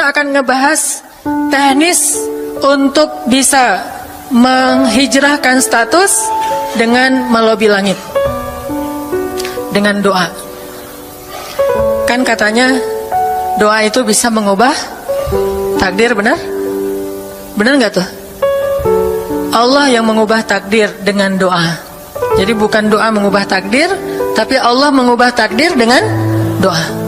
kita akan ngebahas teknis untuk bisa menghijrahkan status dengan melobi langit dengan doa. Kan katanya doa itu bisa mengubah takdir, benar? Benar nggak tuh? Allah yang mengubah takdir dengan doa. Jadi bukan doa mengubah takdir, tapi Allah mengubah takdir dengan doa.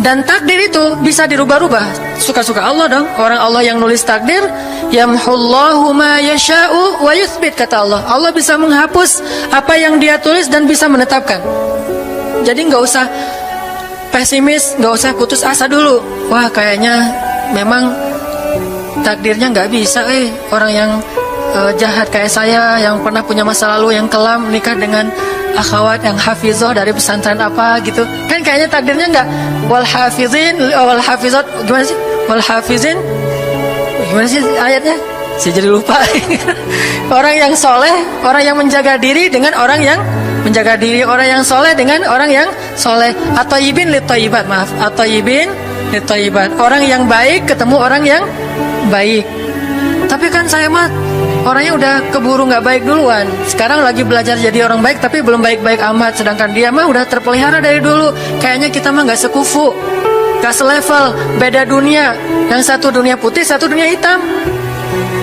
Dan takdir itu bisa dirubah-rubah, suka-suka Allah dong. Orang Allah yang nulis takdir, yamhullahu ma yasha'u wa yuthbit, kata Allah. Allah bisa menghapus apa yang Dia tulis dan bisa menetapkan. Jadi nggak usah pesimis, nggak usah putus asa dulu. Wah, kayaknya memang takdirnya nggak bisa. Orang yang jahat kayak saya, yang pernah punya masa lalu yang kelam, nikah dengan akhwat yang hafizoh dari pesantren apa gitu, kan kayaknya takdirnya nggak. Wal hafizin, wal hafizat, gimana sih? Wal hafizin, gimana sih ayatnya? Saya jadi lupa. Orang yang soleh, orang yang menjaga diri dengan orang yang menjaga diri, orang yang soleh dengan orang yang soleh. Atau yibin litoyibat, maaf, atau yibin litoyibat. Orang yang baik ketemu orang yang baik. Tapi kan saya mah orangnya udah keburu nggak baik duluan. Sekarang lagi belajar jadi orang baik, tapi belum baik-baik amat. Sedangkan dia mah udah terpelihara dari dulu. Kayaknya kita mah nggak sekufu, nggak selevel, beda dunia. Yang satu dunia putih, satu dunia hitam.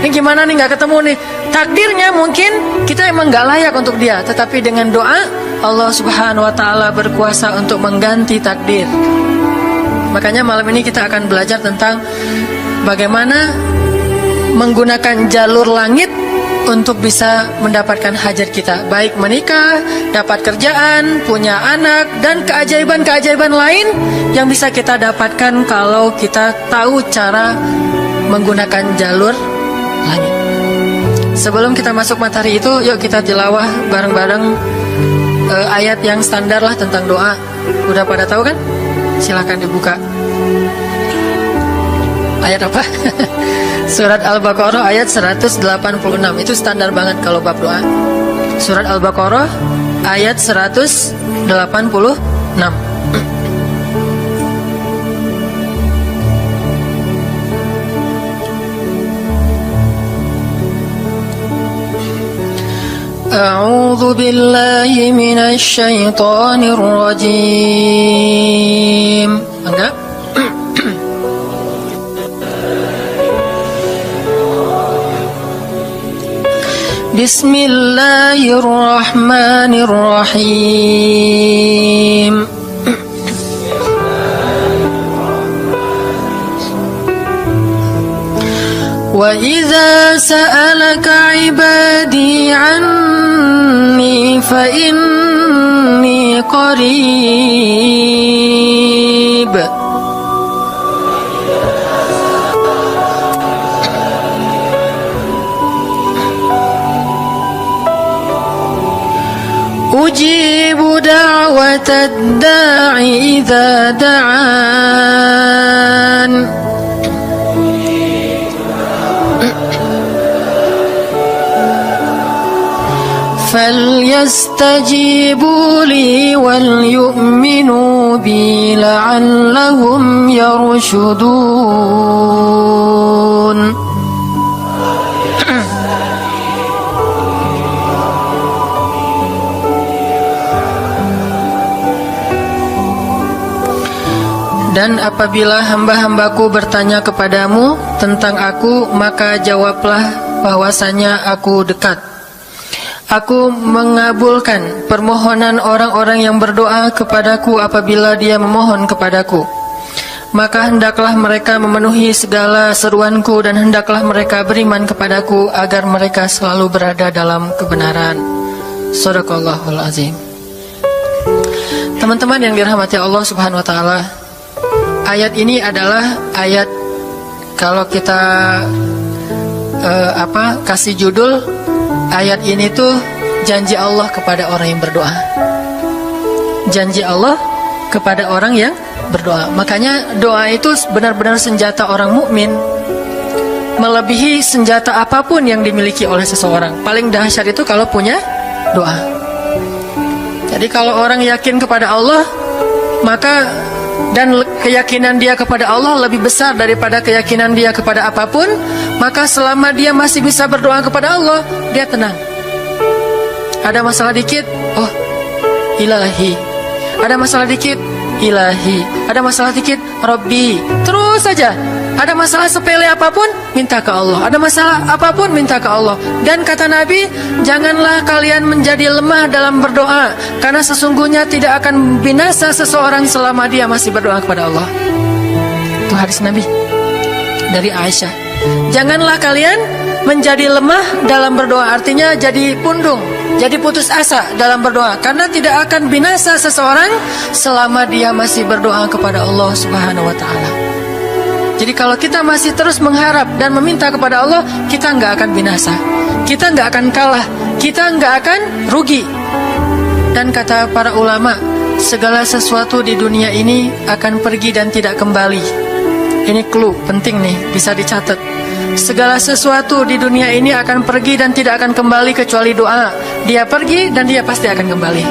Ini gimana nih, nggak ketemu nih. Takdirnya mungkin kita emang nggak layak untuk dia, tetapi dengan doa Allah Subhanahu Wa Taala berkuasa untuk mengganti takdir. Makanya malam ini kita akan belajar tentang bagaimana menggunakan jalur langit untuk bisa mendapatkan hajat kita, baik menikah, dapat kerjaan, punya anak, dan keajaiban-keajaiban lain yang bisa kita dapatkan kalau kita tahu cara menggunakan jalur langit. Sebelum kita masuk materi itu, yuk kita tilawah bareng-bareng ayat yang standar lah tentang doa. Udah pada tahu kan? Silahkan dibuka. Ayat apa? Surat Al-Baqarah ayat 186. Itu standar banget kalau bab doa. Surat Al-Baqarah ayat 186. A'udzu billahi minasy syaithanir rajim. Enggak? Bismillahirrahmanirrahim. Wa idza sa'alaka 'ibadi 'anni fa inni qarib. Ujibu da'watad da'i idza da'an. فليستجيبوا لي وليؤمنوا بي لعلهم يرشدون. Dan apabila hamba-hambaku bertanya kepadamu tentang aku, maka jawablah bahwasanya aku dekat. Aku mengabulkan permohonan orang-orang yang berdoa kepadaku apabila dia memohon kepadaku. Maka hendaklah mereka memenuhi segala seruanku dan hendaklah mereka beriman kepadaku agar mereka selalu berada dalam kebenaran. Shadaqallahul azim. Teman-teman yang dirahmati Allah Subhanahu wa taala, ayat ini adalah ayat, kalau kita kasih judul, ayat ini tuh janji Allah kepada orang yang berdoa. Janji Allah kepada orang yang berdoa. Makanya doa itu benar-benar senjata orang mukmin, melebihi senjata apapun yang dimiliki oleh seseorang. Paling dahsyat itu kalau punya doa. Jadi kalau orang yakin kepada Allah, maka dan keyakinan dia kepada Allah lebih besar daripada keyakinan dia kepada apapun, maka selama dia masih bisa berdoa kepada Allah, dia tenang. Ada masalah dikit, oh Ilahi. Ada masalah dikit, Ilahi. Ada masalah dikit, Rabbi. Terus saja. Ada masalah sepele apapun, minta ke Allah. Ada masalah apapun, minta ke Allah. Dan kata Nabi, janganlah kalian menjadi lemah dalam berdoa, karena sesungguhnya tidak akan binasa seseorang selama dia masih berdoa kepada Allah. Itu hadis Nabi dari Aisyah. Janganlah kalian menjadi lemah dalam berdoa, artinya jadi pundung, jadi putus asa dalam berdoa, karena tidak akan binasa seseorang selama dia masih berdoa kepada Allah Subhanahu wa ta'ala. Jadi kalau kita masih terus mengharap dan meminta kepada Allah, kita nggak akan binasa, kita nggak akan kalah, kita nggak akan rugi. Dan kata para ulama, segala sesuatu di dunia ini akan pergi dan tidak kembali. Ini clue penting nih, bisa dicatat. Segala sesuatu di dunia ini akan pergi dan tidak akan kembali kecuali doa. Dia pergi dan dia pasti akan kembali.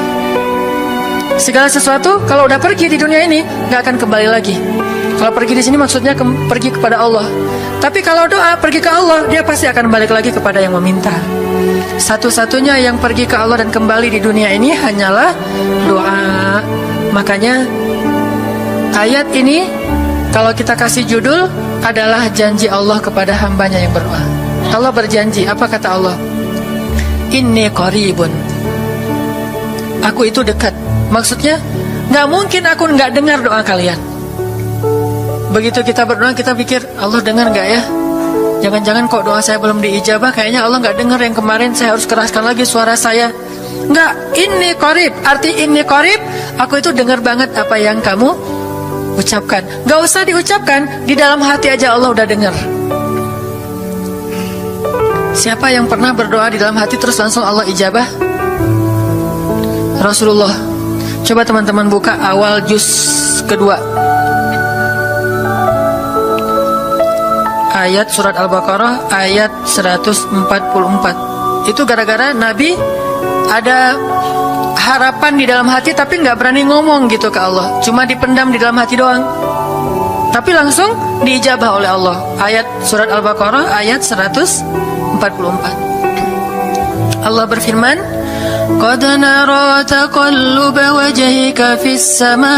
Segala sesuatu kalau udah pergi di dunia ini nggak akan kembali lagi. Kalau pergi di sini maksudnya pergi kepada Allah. Tapi kalau doa pergi ke Allah, dia pasti akan balik lagi kepada yang meminta. Satu-satunya yang pergi ke Allah dan kembali di dunia ini hanyalah doa. Makanya ayat ini kalau kita kasih judul adalah janji Allah kepada hambanya yang berdoa. Allah berjanji, apa kata Allah? Inni qaribun. Aku itu dekat. Maksudnya nggak mungkin aku nggak dengar doa kalian. Begitu kita berdoa, kita pikir Allah dengar nggak ya? Jangan-jangan kok doa saya belum diijabah, kayaknya Allah nggak dengar yang kemarin, saya harus keraskan lagi suara saya. Nggak, ini qarib. Arti ini qarib, aku itu dengar banget apa yang kamu ucapkan. Nggak usah diucapkan, di dalam hati aja Allah udah dengar. Siapa yang pernah berdoa di dalam hati terus langsung Allah ijabah? Rasulullah. Coba teman-teman buka awal juz kedua, ayat surat Al-Baqarah ayat 144. Itu gara-gara Nabi ada harapan di dalam hati tapi nggak berani ngomong gitu ke Allah, cuma dipendam di dalam hati doang. Tapi langsung diijabah oleh Allah. Ayat surat Al-Baqarah ayat 144. Allah berfirman, "Qad nara taqalluba wajhika fis samaa,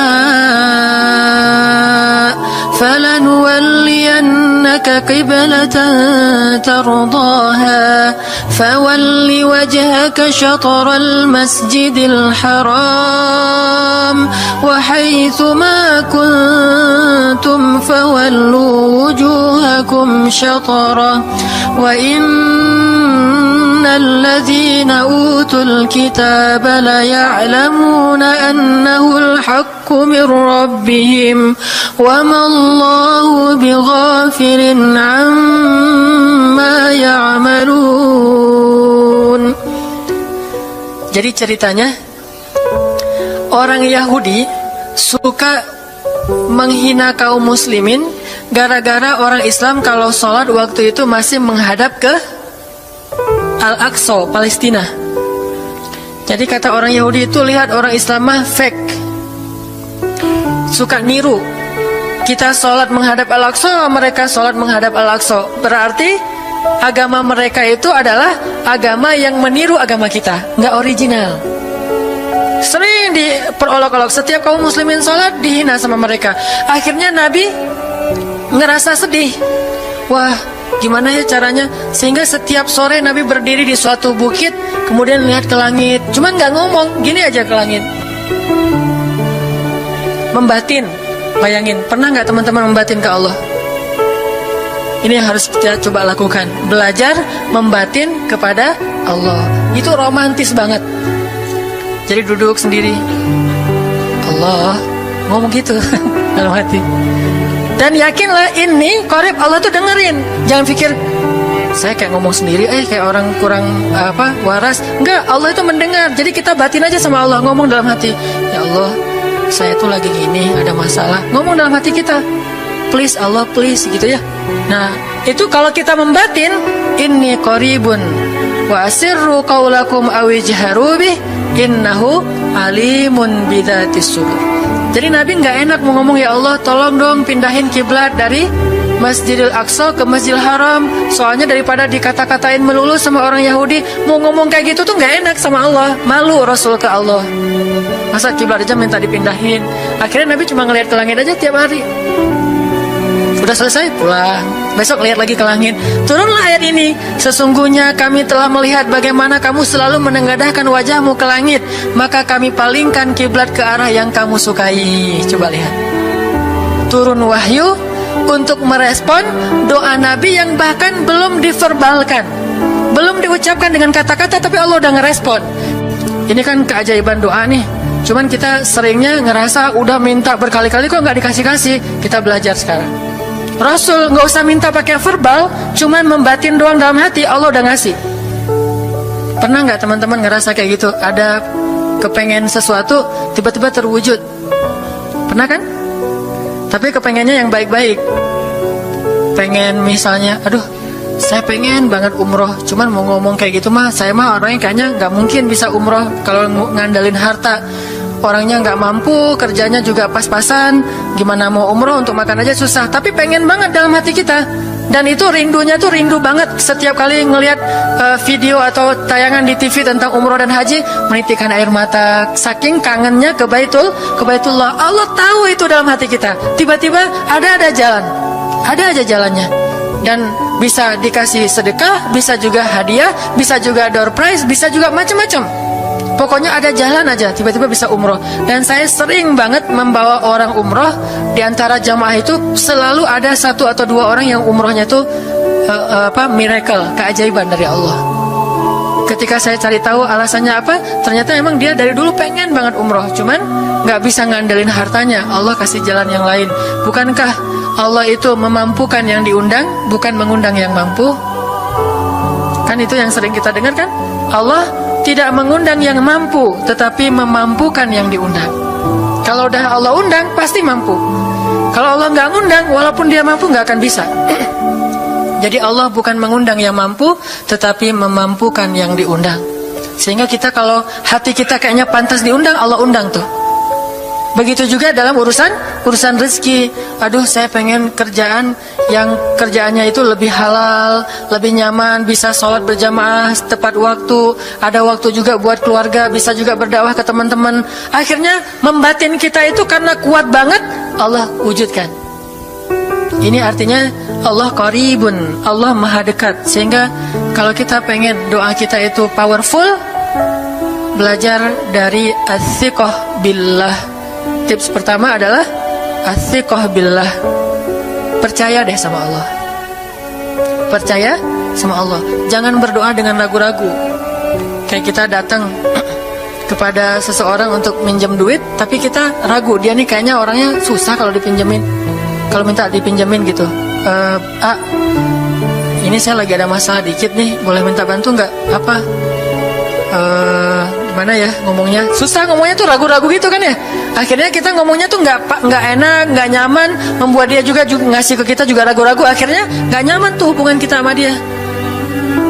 falanuwalliyannaka qiblatan tardaha, fawalli wajhaka syatral masjidil haram, wa haitsu ma kuntum fawallu wujuhakum syatrah, wa الذين أوتوا الكتاب ليعلمون أنه الحق من ربهم وما الله بغافل عما يعملون." Jadi ceritanya, orang Yahudi suka menghina kaum muslimin gara-gara orang Islam kalau sholat waktu itu masih menghadap ke Al-Aqsa, Palestina. Jadi kata orang Yahudi itu, lihat orang Islam mah fake, suka niru. Kita sholat menghadap Al-Aqsa, mereka sholat menghadap Al-Aqsa. Berarti agama mereka itu adalah agama yang meniru agama kita, nggak original. Sering diperolok-olok, setiap kaum muslimin sholat dihina sama mereka. Akhirnya Nabi ngerasa sedih. Wah, gimana ya caranya? Sehingga setiap sore Nabi berdiri di suatu bukit, kemudian lihat ke langit. Cuman gak ngomong, gini aja ke langit. Membatin. Bayangin, pernah gak teman-teman membatin ke Allah? Ini yang harus kita coba lakukan. Belajar membatin kepada Allah. Itu romantis banget. Jadi duduk sendiri, Allah, ngomong gitu dalam hati. Dan yakinlah ini qarib, Allah tuh dengerin. Jangan pikir saya kayak ngomong sendiri, kayak orang kurang waras. Enggak, Allah itu mendengar. Jadi kita batin aja sama Allah, ngomong dalam hati, ya Allah, saya tuh lagi gini, ada masalah. Ngomong dalam hati kita, please Allah, please, gitu ya. Nah, itu kalau kita membatin, inni qaribun wa asirru qaulakum aw ijharu bih innahu alimun bidzatis sudur. Jadi Nabi nggak enak mau ngomong, ya Allah tolong dong pindahin kiblat dari Masjidil Aqsa ke Masjidil Haram. Soalnya daripada dikata-katain melulu sama orang Yahudi, mau ngomong kayak gitu tuh nggak enak sama Allah. Malu Rasul ke Allah. Masa kiblat aja minta dipindahin. Akhirnya Nabi cuma ngelihat ke langit aja tiap hari. Udah selesai pulang, besok lihat lagi ke langit. Turunlah ayat ini, sesungguhnya kami telah melihat bagaimana kamu selalu menengadahkan wajahmu ke langit, maka kami palingkan kiblat ke arah yang kamu sukai. Coba lihat, turun wahyu untuk merespon doa Nabi yang bahkan belum diverbalkan, belum diucapkan dengan kata-kata, tapi Allah udah ngerespon. Ini kan keajaiban doa nih. Cuman kita seringnya ngerasa udah minta berkali-kali kok nggak dikasih-kasih. Kita belajar sekarang. Rasul nggak usah minta pakai verbal, cuman membatin doang dalam hati, Allah udah ngasih. Pernah nggak teman-teman ngerasa kayak gitu? Ada kepengen sesuatu, tiba-tiba terwujud. Pernah kan? Tapi kepengennya yang baik-baik. Pengen misalnya, aduh, saya pengen banget umroh. Cuman mau ngomong kayak gitu mah, saya mah orangnya kayaknya nggak mungkin bisa umroh kalau ngandalin harta. Orangnya nggak mampu, kerjanya juga pas-pasan, gimana mau umroh, untuk makan aja susah. Tapi pengen banget dalam hati kita. Dan itu rindunya tuh rindu banget. Setiap kali ngelihat video atau tayangan di TV tentang umroh dan haji, menitikkan air mata. Saking kangennya ke Baitullah. Allah tahu itu dalam hati kita. Tiba-tiba ada jalan, ada aja jalannya. Dan bisa dikasih sedekah, bisa juga hadiah, bisa juga door prize, bisa juga macam-macam. Pokoknya ada jalan aja, tiba-tiba bisa umroh. Dan saya sering banget membawa orang umroh. Di antara jamaah itu selalu ada 1 atau 2 orang yang umrohnya tuh miracle, keajaiban dari Allah. Ketika saya cari tahu alasannya apa, ternyata emang dia dari dulu pengen banget umroh, cuman nggak bisa ngandelin hartanya. Allah kasih jalan yang lain. Bukankah Allah itu memampukan yang diundang, bukan mengundang yang mampu? Kan itu yang sering kita dengar kan? Allah tidak mengundang yang mampu, tetapi memampukan yang diundang. Kalau udah Allah undang, pasti mampu. Kalau Allah nggak ngundang, walaupun dia mampu nggak akan bisa. Jadi Allah bukan mengundang yang mampu, tetapi memampukan yang diundang. Sehingga kita kalau hati kita kayaknya pantas diundang, Allah undang tuh. Begitu juga dalam urusan rezeki. Aduh, saya pengen kerjaan yang kerjaannya itu lebih halal, lebih nyaman, bisa sholat berjamaah tepat waktu, ada waktu juga buat keluarga, bisa juga berdakwah ke teman-teman. Akhirnya membatin kita itu karena kuat banget, Allah wujudkan. Ini artinya Allah qaribun, Allah maha dekat. Sehingga kalau kita pengen doa kita itu powerful, belajar dari as-siqah billah. Tips pertama adalah as-siqah billah. Percaya deh sama Allah. Percaya sama Allah. Jangan berdoa dengan ragu-ragu. Kayak kita datang kepada seseorang untuk minjem duit, tapi kita ragu, dia nih kayaknya orangnya susah kalau dipinjemin. Kalau minta dipinjemin gitu, ini saya lagi ada masalah dikit nih, boleh minta bantu nggak? Apa? Gimana ya ngomongnya? Susah ngomongnya tuh, ragu-ragu gitu kan ya. Akhirnya kita ngomongnya tuh nggak enak, nggak nyaman, membuat dia juga ngasih ke kita juga ragu-ragu. Akhirnya nggak nyaman tuh hubungan kita sama dia.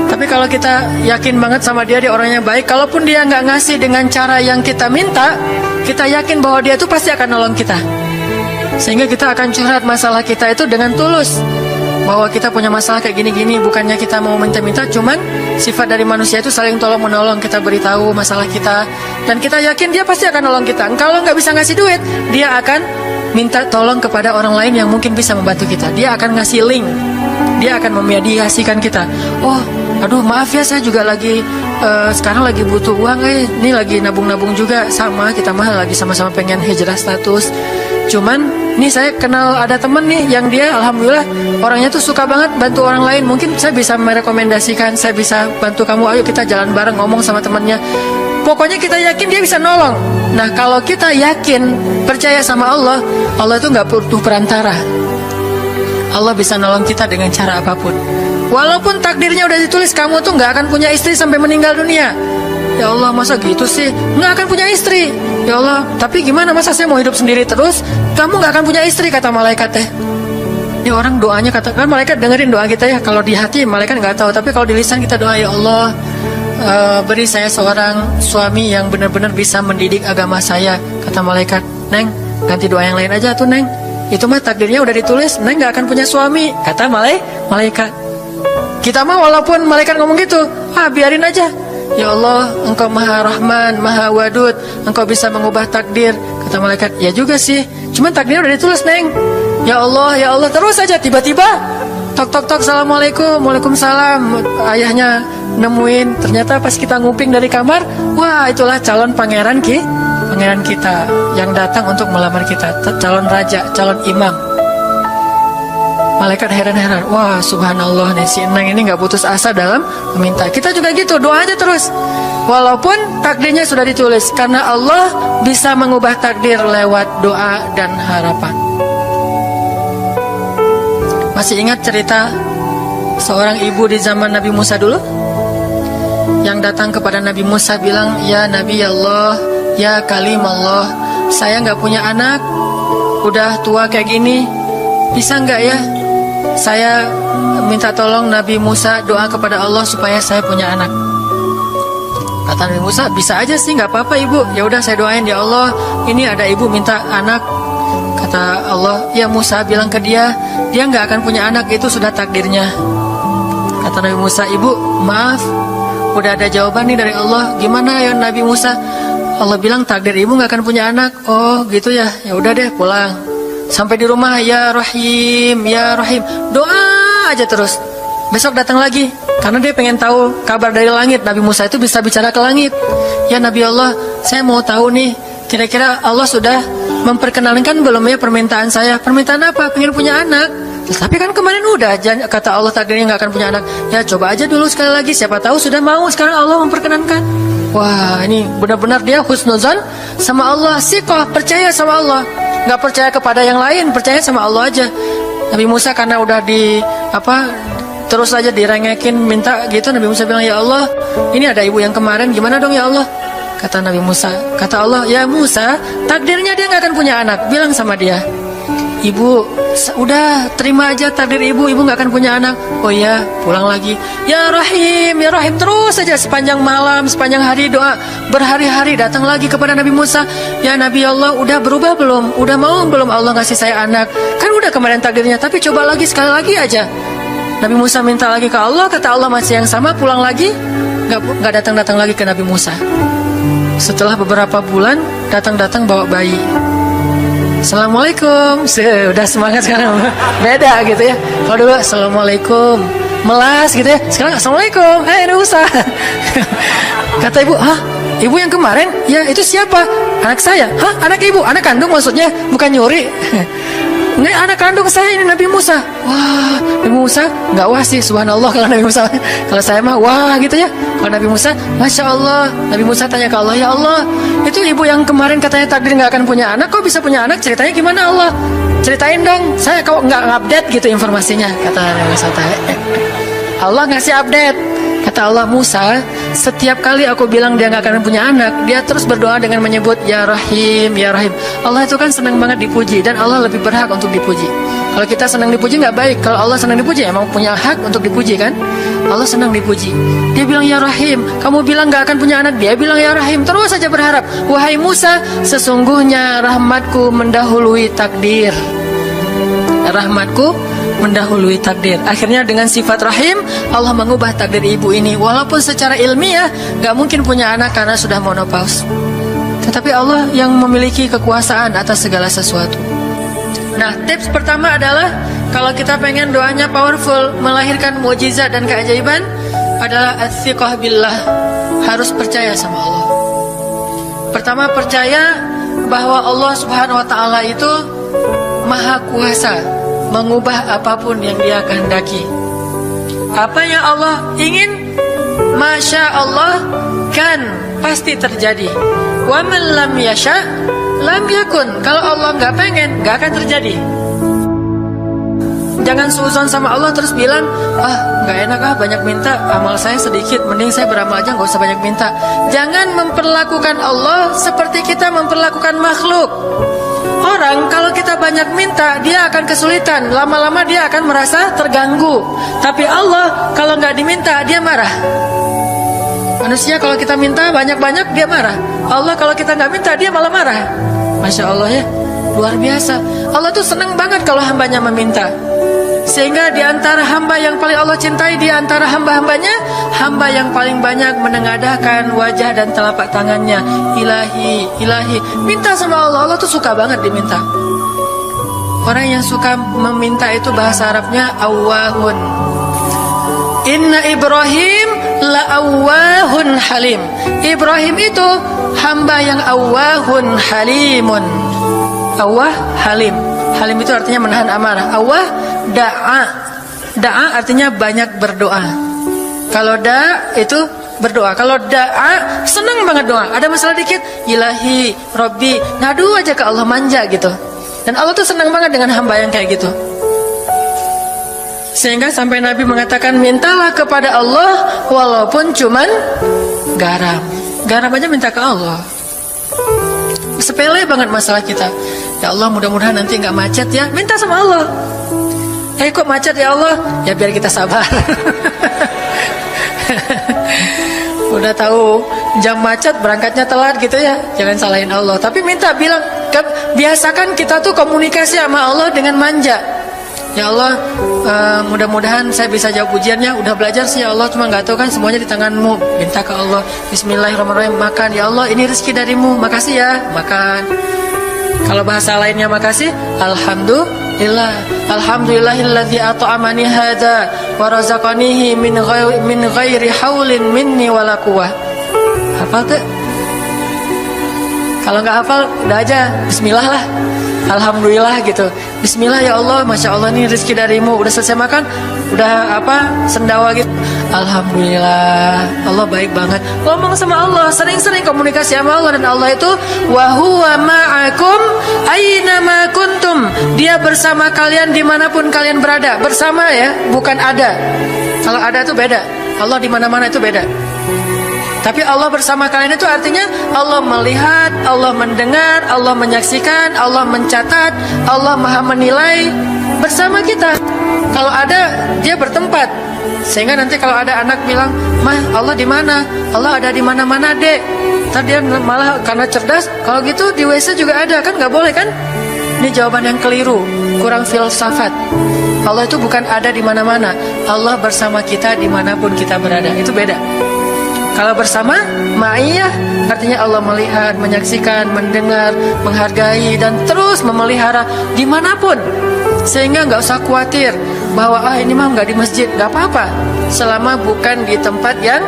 Tapi kalau kita yakin banget sama dia orangnya baik, kalaupun dia nggak ngasih dengan cara yang kita minta, kita yakin bahwa dia tuh pasti akan nolong kita. Sehingga kita akan curhat masalah kita itu dengan tulus, bahwa kita punya masalah kayak gini-gini. Bukannya kita mau minta-minta, cuman sifat dari manusia itu saling tolong-menolong. Kita beritahu masalah kita, dan kita yakin dia pasti akan nolong kita. Kalau nggak bisa ngasih duit, dia akan minta tolong kepada orang lain yang mungkin bisa membantu kita. Dia akan ngasih link, dia akan memediasikan kita. Oh, aduh maaf ya, saya juga lagi sekarang lagi butuh uang, ini lagi nabung-nabung juga. Sama, kita mah lagi sama-sama pengen hijrah status. Cuman nih saya kenal ada temen nih yang dia alhamdulillah orangnya tuh suka banget bantu orang lain. Mungkin saya bisa merekomendasikan, saya bisa bantu kamu, ayo kita jalan bareng, ngomong sama temennya. Pokoknya kita yakin dia bisa nolong. Nah kalau kita yakin, percaya sama Allah, Allah itu gak butuh perantara. Allah bisa nolong kita dengan cara apapun. Walaupun takdirnya udah ditulis, kamu tuh gak akan punya istri sampai meninggal dunia. Ya Allah, masa gitu sih? Nggak akan punya istri. Ya Allah, tapi gimana, masa saya mau hidup sendiri terus? Kamu nggak akan punya istri, kata malaikat teh. Ini orang doanya, katakan malaikat dengerin doa kita ya. Kalau di hati malaikat nggak tahu, tapi kalau di lisan kita doa, ya Allah, beri saya seorang suami yang benar-benar bisa mendidik agama saya. Kata malaikat, Neng, ganti doa yang lain aja tuh Neng. Itu mah takdirnya udah ditulis, Neng gak akan punya suami, kata malaikat. Kita mah walaupun malaikat ngomong gitu, biarin aja. Ya Allah, Engkau Maha Rahman, Maha Wadud, Engkau bisa mengubah takdir. Kata malaikat, ya juga sih, cuman takdirnya udah ditulis Neng. Ya Allah, terus aja. Tiba-tiba tok, Assalamualaikum, Waalaikumsalam. Ayahnya nemuin, ternyata pas kita nguping dari kamar, wah itulah calon pangeran kita yang datang untuk melamar kita, calon raja, calon imam. Malaikat heran-heran, wah subhanallah nih, si Neng ini gak putus asa dalam meminta. Kita juga gitu, doa aja terus walaupun takdirnya sudah ditulis, karena Allah bisa mengubah takdir lewat doa dan harapan. Masih ingat cerita seorang ibu di zaman Nabi Musa dulu, yang datang kepada Nabi Musa bilang, ya Nabi Allah, ya Kalim Allah, saya gak punya anak, udah tua kayak gini, bisa gak ya saya minta tolong Nabi Musa doa kepada Allah supaya saya punya anak. Kata Nabi Musa, bisa aja sih, gak apa-apa ibu. Ya udah saya doain, ya Allah, ini ada ibu minta anak. Kata Allah, ya Musa bilang ke dia gak akan punya anak, itu sudah takdirnya. Kata Nabi Musa, ibu maaf, udah ada jawaban nih dari Allah. Gimana ya Nabi Musa? Allah bilang takdir ibu gak akan punya anak. Oh gitu ya, ya udah deh pulang. Sampai di rumah, ya Rahim, ya Rahim, doa aja terus. Besok datang lagi, karena dia pengen tahu kabar dari langit. Nabi Musa itu bisa bicara ke langit. Ya Nabi Allah, saya mau tahu nih, kira-kira Allah sudah memperkenalkan belum ya permintaan saya? Permintaan apa? Pengen punya anak. Tapi kan kemarin udah, kata Allah takdirnya gak akan punya anak. Ya coba aja dulu sekali lagi, siapa tahu sudah mau. Sekarang Allah memperkenankan. Wah ini benar-benar dia husnuzan sama Allah, siqah, percaya sama Allah, gak percaya kepada yang lain, percaya sama Allah aja. Nabi Musa karena udah terus aja direngekin minta gitu, Nabi Musa bilang, ya Allah, ini ada ibu yang kemarin, gimana dong ya Allah? Kata Nabi Musa, kata Allah, ya Musa, takdirnya dia gak akan punya anak. Bilang sama dia, ibu, udah terima aja takdir ibu gak akan punya anak. Oh ya, pulang lagi. Ya Rahim, terus saja sepanjang malam, sepanjang hari doa, berhari-hari datang lagi kepada Nabi Musa. Ya Nabi Allah, udah berubah belum? Udah mau belum Allah ngasih saya anak? Kan udah kemarin takdirnya, tapi coba lagi, sekali lagi aja. Nabi Musa minta lagi ke Allah, kata Allah masih yang sama, pulang lagi, gak datang-datang lagi ke Nabi Musa. Setelah beberapa bulan, datang-datang bawa bayi. Assalamualaikum, sudah semangat sekarang, beda gitu ya. Kalau dulu Assalamualaikum, melas gitu ya. Sekarang Assalamualaikum, Nabi Musa. Kata ibu, ibu yang kemarin? Ya itu siapa? Anak saya. Anak ibu? Anak kandung maksudnya, bukan nyuri. Nggak, anak kandung saya ini Nabi Musa. Wah, Nabi Musa nggak wah sih, subhanallah kalau Nabi Musa. Kalau saya mah wah gitu ya. Kalau Nabi Musa, masya Allah. Nabi Musa tanya ke Allah, ya Allah, itu ibu yang kemarin katanya takdir nggak akan punya anak, kok bisa punya anak? Ceritanya gimana Allah? Ceritain dong. Saya kok nggak update gitu informasinya. Kata Nabi Musa. Allah ngasih update. Kata Allah, Musa, setiap kali aku bilang dia gak akan punya anak, dia terus berdoa dengan menyebut Ya Rahim, Ya Rahim. Allah itu kan senang banget dipuji, dan Allah lebih berhak untuk dipuji. Kalau kita senang dipuji gak baik. Kalau Allah senang dipuji, emang punya hak untuk dipuji kan. Allah senang dipuji. Dia bilang Ya Rahim, kamu bilang gak akan punya anak, dia bilang Ya Rahim. Terus saja berharap, wahai Musa, sesungguhnya rahmatku mendahului takdir. Rahmatku mendahului takdir. Akhirnya dengan sifat rahim, Allah mengubah takdir ibu ini. Walaupun secara ilmiah gak mungkin punya anak karena sudah menopause, tetapi Allah yang memiliki kekuasaan atas segala sesuatu. Nah, tips pertama adalah kalau kita pengen doanya powerful, melahirkan mukjizat dan keajaiban, adalah ats-tsiqah billah. Harus percaya sama Allah. Pertama, percaya bahwa Allah Subhanahu wa taala itu Maha Kuasa mengubah apapun yang Dia kehendaki. Apa yang Allah ingin, masya Allah, kan pasti terjadi. Wa man lam yasha lam yakun. Kalau Allah nggak pengen, nggak akan terjadi. Jangan suuzon sama Allah terus bilang, nggak enak banyak minta, amal saya sedikit, mending saya beramal aja nggak usah banyak minta. Jangan memperlakukan Allah seperti kita memperlakukan makhluk. Orang kalau kita banyak minta, dia akan kesulitan. Lama-lama dia akan merasa terganggu. Tapi Allah kalau nggak diminta, dia marah. Manusia kalau kita minta banyak-banyak, dia marah. Allah kalau kita nggak minta, dia malah marah. Masya Allah ya. Luar biasa. Allah tuh senang banget kalau hambanya meminta. Sehingga di antara hamba yang paling Allah cintai, di antara hamba-hambanya, hamba yang paling banyak menengadahkan wajah dan telapak tangannya. Ilahi, ilahi. Minta sama Allah. Allah tuh suka banget diminta. Orang yang suka meminta itu bahasa Arabnya awwahun. Inna Ibrahim la'awwahun halim. Ibrahim itu hamba yang awwahun halimun. Awwah halim. Halim itu artinya menahan amarah. Awwah da'a. Da'a artinya banyak berdoa. Kalau da' itu berdoa. Kalau da'a senang banget doa. Ada masalah dikit, ilahi, Rabbi, ngadu aja ke Allah, manja gitu. Dan Allah tuh senang banget dengan hamba yang kayak gitu. Sehingga sampai Nabi mengatakan, mintalah kepada Allah walaupun cuman garam. Garam aja minta ke Allah. Sepele banget masalah kita. Ya Allah, mudah-mudahan nanti nggak macet ya. Minta sama Allah. Kok macet ya Allah? Ya biar kita sabar. Udah tahu jam macet berangkatnya telat gitu ya, jangan salahin Allah. Tapi minta, bilang, biasakan kita tuh komunikasi sama Allah dengan manja. Ya Allah, mudah-mudahan saya bisa jawab ujiannya. Udah belajar sih ya Allah, cuma nggak tahu kan semuanya di tanganmu. Minta ke Allah. Bismillahirrahmanirrahim. Makan ya Allah, ini rezeki darimu. Makasih ya, makan. Kalau bahasa lainnya makasih, alhamdulillah. Alhamdulillahilladzi at'amani hadza wa razaqanihi min ghairi haulin minni wala quwwah. Hafal tuh? Kalau nggak hafal, udah aja bismillah lah. Alhamdulillah gitu. Bismillah ya Allah, masya Allah ini rezeki darimu. Udah selesai makan, udah sendawa gitu. Alhamdulillah, Allah baik banget. Ngomong sama Allah, sering-sering komunikasi sama Allah. Dan Allah itu wa huwa ma'akum aina ma kuntum. Dia bersama kalian dimanapun kalian berada. Bersama ya, bukan ada. Kalau ada itu beda. Allah di mana-mana itu beda. Tapi Allah bersama kalian itu artinya Allah melihat, Allah mendengar, Allah menyaksikan, Allah mencatat, Allah maha menilai bersama kita. Kalau ada, dia bertempat. Sehingga nanti kalau ada anak bilang, "Mah, Allah di mana?" Allah ada di mana-mana, Dek. Ntar dia malah karena cerdas, kalau gitu di WC juga ada, kan nggak boleh kan? Ini jawaban yang keliru, kurang filsafat. Allah itu bukan ada di mana-mana. Allah bersama kita dimanapun kita berada. Itu beda. Kalau bersama, ma'iyah artinya Allah melihat, menyaksikan, mendengar, menghargai, dan terus memelihara dimanapun. Sehingga nggak usah khawatir bahwa ini mah nggak di masjid, nggak apa-apa. Selama bukan di tempat yang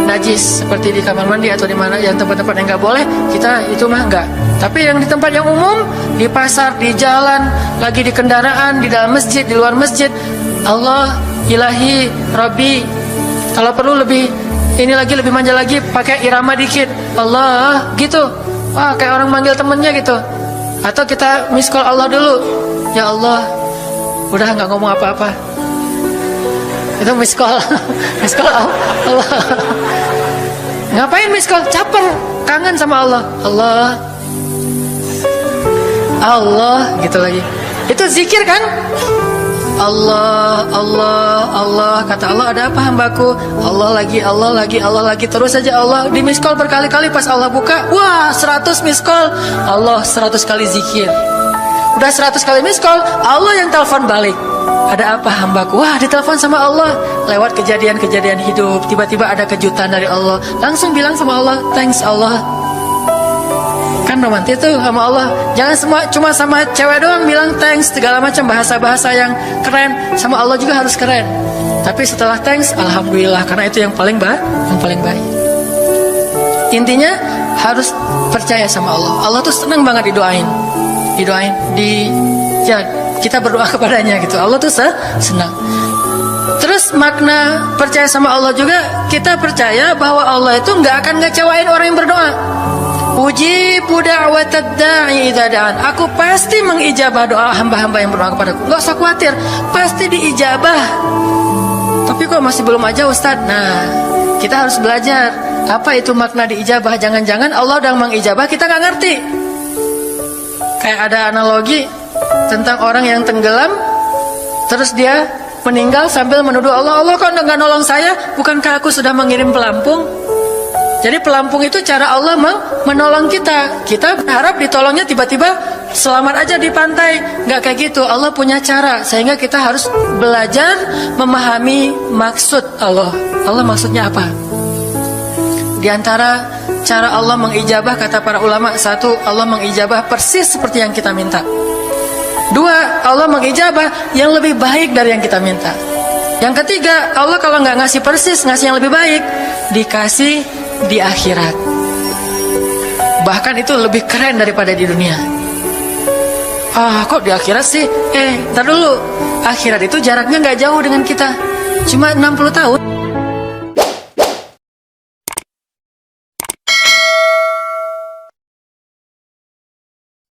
najis, seperti di kamar mandi atau di mana yang tempat-tempat yang nggak boleh, kita itu mah nggak. Tapi yang di tempat yang umum, di pasar, di jalan, lagi di kendaraan, di dalam masjid, di luar masjid, Allah, ilahi, Rabbi. Kalau perlu lebih manja lagi, pakai irama dikit, Allah gitu. Wah, kayak orang manggil temennya gitu. Atau kita miss call Allah dulu. Ya Allah, udah nggak ngomong apa-apa. Itu miss call. Miss call Allah. Ngapain miss call? Caper, kangen sama Allah. Allah gitu lagi. Itu zikir kan? Allah, Allah, Allah. Kata Allah, ada apa hambaku? Allah lagi terus aja Allah. Di miss call berkali-kali, pas Allah buka, wah 100 miss call. Allah 100 kali zikir. Udah 100 kali miss call, Allah yang telepon balik. Ada apa hambaku? Wah, ditelepon sama Allah. Lewat kejadian-kejadian hidup, tiba-tiba ada kejutan dari Allah. Langsung bilang sama Allah, thanks Allah. Kan romantis tuh sama Allah. Jangan cuma sama cewek doang bilang thanks, segala macam bahasa-bahasa yang keren. Sama Allah juga harus keren. Tapi setelah thanks, alhamdulillah, karena itu yang paling baik. Intinya harus percaya sama Allah. Allah tuh senang banget didoain. Kita berdoa kepadanya gitu. Allah tuh senang. Terus makna percaya sama Allah juga, kita percaya bahwa Allah itu nggak akan ngecewain orang yang berdoa. Ujibu da'watad da'i idza da'an. Aku pasti mengijabah doa hamba-hamba yang berdoa kepadaku. Enggak usah khawatir, pasti diijabah. Tapi kok masih belum aja Ustaz? Nah, kita harus belajar apa itu makna diijabah. Jangan-jangan Allah udah mengijabah, kita nggak ngerti. Kayak ada analogi tentang orang yang tenggelam, terus dia meninggal sambil menuduh Allah, Allah kok nggak nolong saya? Bukankah aku sudah mengirim pelampung? Jadi pelampung itu cara Allah menolong kita. Kita berharap ditolongnya tiba-tiba selamat aja di pantai. Nggak kayak gitu. Allah punya cara. Sehingga kita harus belajar memahami maksud Allah. Allah maksudnya apa? Di antara cara Allah mengijabah, kata para ulama, satu, Allah mengijabah persis seperti yang kita minta. Dua, Allah mengijabah yang lebih baik dari yang kita minta. Yang ketiga, Allah kalau nggak ngasih persis, ngasih yang lebih baik, dikasih di akhirat. Bahkan itu lebih keren daripada di dunia. Kok di akhirat sih? Ntar dulu. Akhirat itu jaraknya nggak jauh dengan kita, cuma 60 tahun.